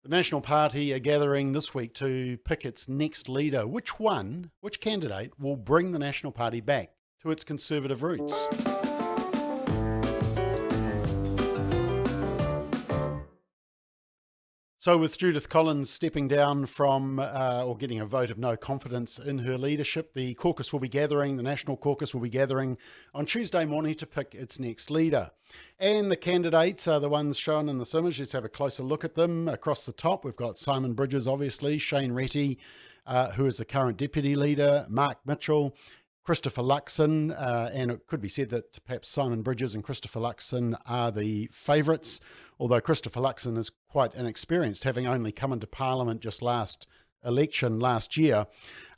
The National Party are gathering this week to pick its next leader. Which candidate will bring the National Party back to its conservative roots? So with Judith Collins stepping down from, or getting a vote of no confidence in her leadership, the National Caucus will be gathering on Tuesday morning to pick its next leader. And the candidates are the ones shown in this image. Let's have a closer look at them. Across the top, we've got Simon Bridges, obviously, Shane Retty, who is the current deputy leader, Mark Mitchell, Christopher Luxon, and it could be said that perhaps Simon Bridges and Christopher Luxon are the favourites, although Christopher Luxon is quite inexperienced, having only come into Parliament just last year.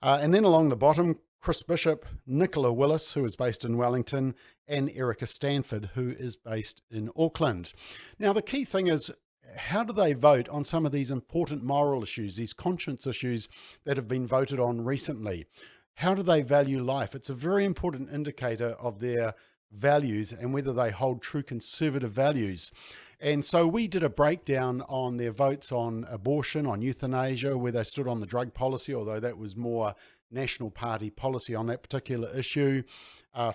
And then along the bottom, Chris Bishop, Nicola Willis, who is based in Wellington, and Erica Stanford, who is based in Auckland. Now, the key thing is, how do they vote on some of these important moral issues, these conscience issues that have been voted on recently? How do they value life? It's a very important indicator of their values and whether they hold true conservative values. And so we did a breakdown on their votes on abortion, on euthanasia, where they stood on the drug policy, although that was more National Party policy on that particular issue,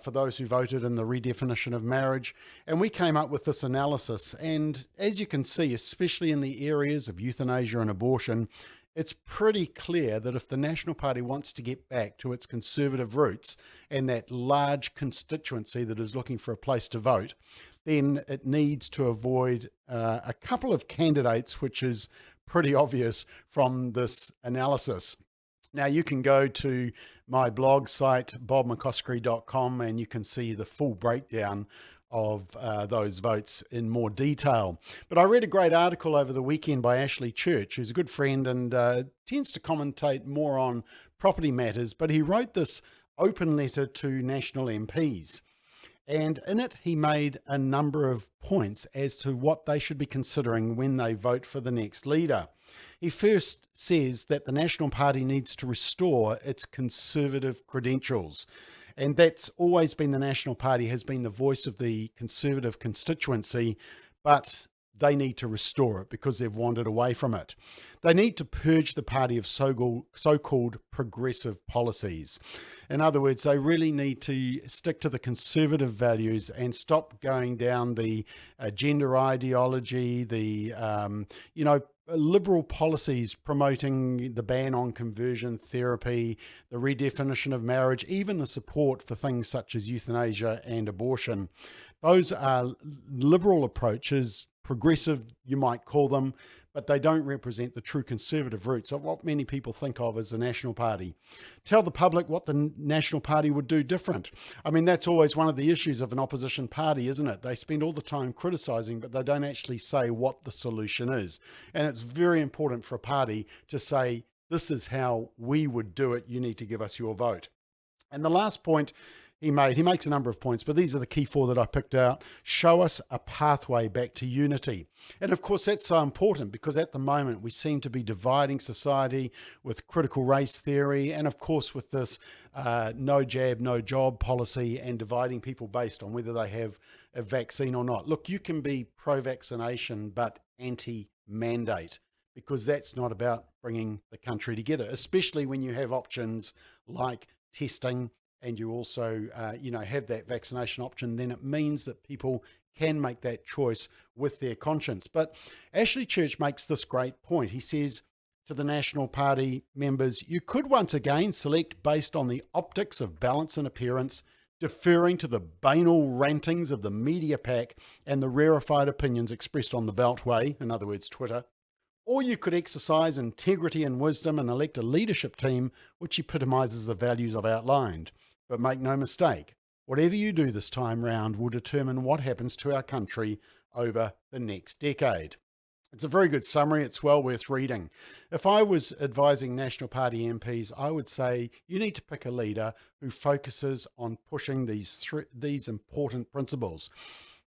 for those who voted in the redefinition of marriage. And we came up with this analysis. And as you can see, especially in the areas of euthanasia and abortion, it's pretty clear that if the National Party wants to get back to its conservative roots and that large constituency that is looking for a place to vote, then it needs to avoid a couple of candidates, which is pretty obvious from this analysis. Now, you can go to my blog site, bobmccoskrie.com, and you can see the full breakdown of those votes in more detail. But I read a great article over the weekend by Ashley Church, who's a good friend and tends to commentate more on property matters, but he wrote this open letter to national MPs. And in it, he made a number of points as to what they should be considering when they vote for the next leader. He first says that the National Party needs to restore its conservative credentials. And that's always been the National Party, has been the voice of the conservative constituency, but they need to restore it because they've wandered away from it. They need to purge the party of so-called progressive policies. In other words, they really need to stick to the conservative values and stop going down the gender ideology, the, liberal policies promoting the ban on conversion therapy, the redefinition of marriage, even the support for things such as euthanasia and abortion. Those are liberal approaches, progressive, you might call them, but they don't represent the true conservative roots of what many people think of as the National Party. Tell the public what the National Party would do different. I mean, that's always one of the issues of an opposition party, isn't it? They spend all the time criticising, but they don't actually say what the solution is. And it's very important for a party to say, this is how we would do it. You need to give us your vote. And the last point he makes a number of points, but these are the key four that I picked out. Show us a pathway back to unity. And of course, that's so important because at the moment we seem to be dividing society with critical race theory and of course with this no jab, no job policy and dividing people based on whether they have a vaccine or not. Look, you can be pro-vaccination but anti-mandate, because that's not about bringing the country together, especially when you have options like testing, and you also, have that vaccination option, then it means that people can make that choice with their conscience. But Ashley Church makes this great point. He says to the National Party members, you could once again select based on the optics of balance and appearance, deferring to the banal rantings of the media pack and the rarefied opinions expressed on the Beltway, in other words, Twitter. Or you could exercise integrity and wisdom and elect a leadership team which epitomises the values I've outlined. But make no mistake, whatever you do this time round will determine what happens to our country over the next decade. It's a very good summary. It's well worth reading. If I was advising National Party MPs, I would say you need to pick a leader who focuses on pushing these important principles.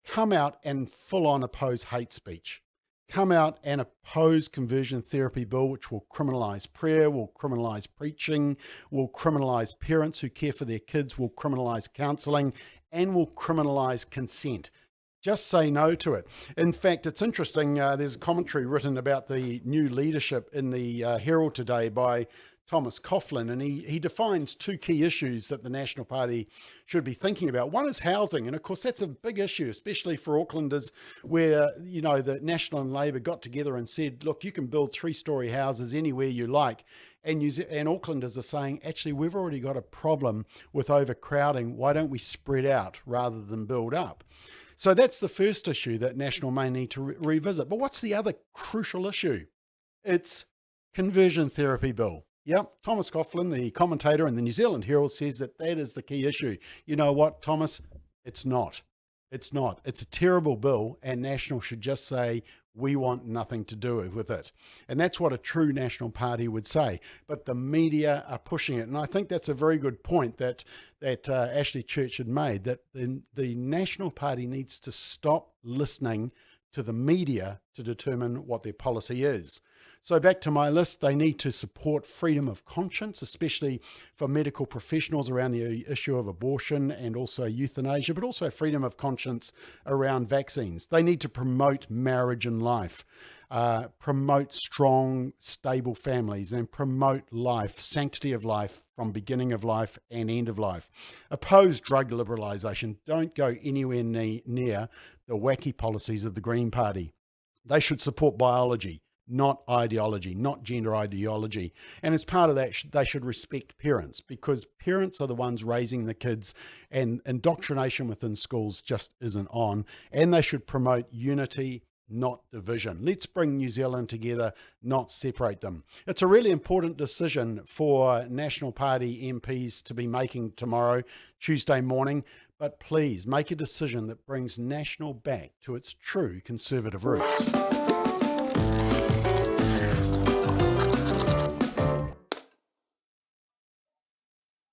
Come out and full on oppose hate speech. Come out and oppose conversion therapy bill, which will criminalise prayer, will criminalise preaching, will criminalise parents who care for their kids, will criminalise counselling, and will criminalise consent. Just say no to it. In fact, it's interesting. There's a commentary written about the new leadership in the Herald today by Thomas Coughlin, and he defines two key issues that the National Party should be thinking about. One is housing, and of course that's a big issue, especially for Aucklanders, where the National and Labour got together and said, look, you can build 3-story houses anywhere you like. And Aucklanders are saying, actually, we've already got a problem with overcrowding. Why don't we spread out rather than build up? So that's the first issue that National may need to revisit. But what's the other crucial issue? It's conversion therapy bill. Yep, Thomas Coughlin, the commentator in the New Zealand Herald, says that is the key issue. You know what, Thomas? It's not. It's not. It's a terrible bill, and National should just say, we want nothing to do with it. And that's what a true National Party would say. But the media are pushing it. And I think that's a very good point that Ashley Church had made, that the National Party needs to stop listening to the media to determine what their policy is. So back to my list, they need to support freedom of conscience, especially for medical professionals around the issue of abortion and also euthanasia, but also freedom of conscience around vaccines. They need to promote marriage and life, promote strong, stable families, and promote life, sanctity of life from beginning of life and end of life. Oppose drug liberalisation. Don't go anywhere near the wacky policies of the Green Party. They should support biology, not ideology, not gender ideology. And as part of that, they should respect parents, because parents are the ones raising the kids, and indoctrination within schools just isn't on. And they should promote unity, not division. Let's bring New Zealand together, not separate them. It's a really important decision for National Party MPs to be making tomorrow, Tuesday morning. But please make a decision that brings National back to its true conservative roots.